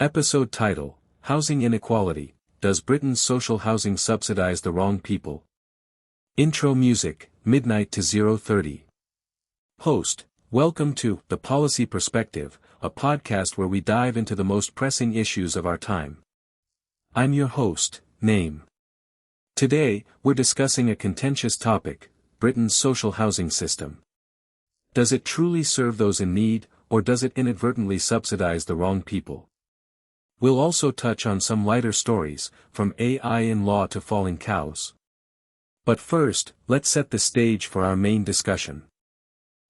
Episode title, Housing Inequality, Does Britain's Social Housing Subsidise the Wrong People? Intro music, midnight to 0:30. Host, welcome to The Policy Perspective, a podcast where we dive into the most pressing issues of our time. I'm your host, Naim. Today, we're discussing a contentious topic, Britain's social housing system. Does it truly serve those in need, or does it inadvertently subsidise the wrong people? We'll also touch on some lighter stories, from AI in law to falling cows. But first, let's set the stage for our main discussion.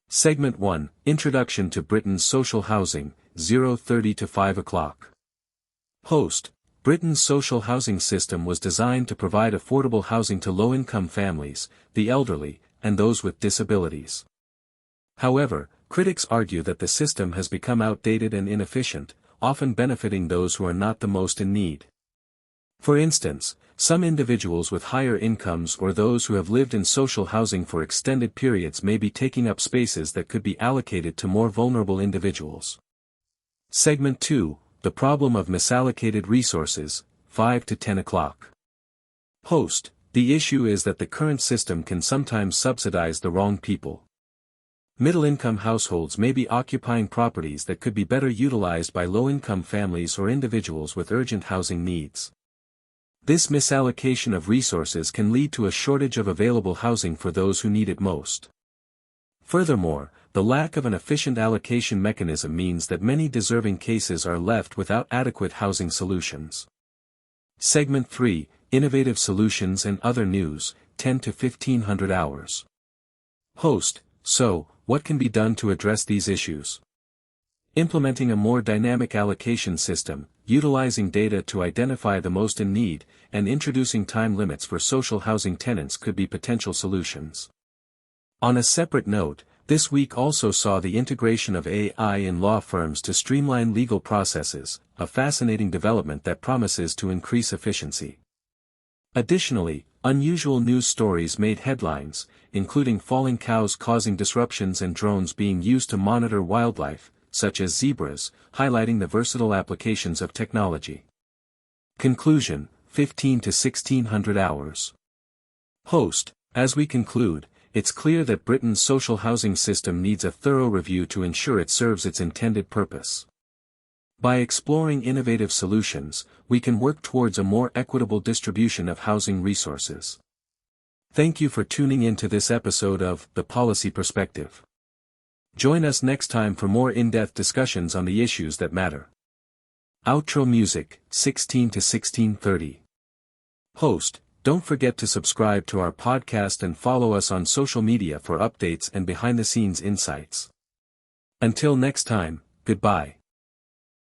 Segment 1, Introduction to Britain's Social Housing, 0:30 to 5 o'clock. Host, Britain's social housing system was designed to provide affordable housing to low-income families, the elderly, and those with disabilities. However, critics argue that the system has become outdated and inefficient, often benefiting those who are not the most in need. For instance, some individuals with higher incomes or those who have lived in social housing for extended periods may be taking up spaces that could be allocated to more vulnerable individuals. Segment 2, The Problem of Misallocated Resources, 5 to 10 o'clock. Host, the issue is that the current system can sometimes subsidize the wrong people. Middle-income households may be occupying properties that could be better utilized by low-income families or individuals with urgent housing needs. This misallocation of resources can lead to a shortage of available housing for those who need it most. Furthermore, the lack of an efficient allocation mechanism means that many deserving cases are left without adequate housing solutions. Segment 3, Innovative Solutions and Other News, 10 to 1500 hours. Host, so, what can be done to address these issues? Implementing a more dynamic allocation system, utilizing data to identify the most in need, and introducing time limits for social housing tenants could be potential solutions. On a separate note, this week also saw the integration of AI in law firms to streamline legal processes, a fascinating development that promises to increase efficiency. Additionally, unusual news stories made headlines, including falling cows causing disruptions and drones being used to monitor wildlife, such as zebras, highlighting the versatile applications of technology. Conclusion, 15 to 1600 hours. Host, as we conclude, it's clear that Britain's social housing system needs a thorough review to ensure it serves its intended purpose. By exploring innovative solutions, we can work towards a more equitable distribution of housing resources. Thank you for tuning in to this episode of The Policy Perspective. Join us next time for more in-depth discussions on the issues that matter. Outro music, 16 to 1630. Host, don't forget to subscribe to our podcast and follow us on social media for updates and behind-the-scenes insights. Until next time, goodbye.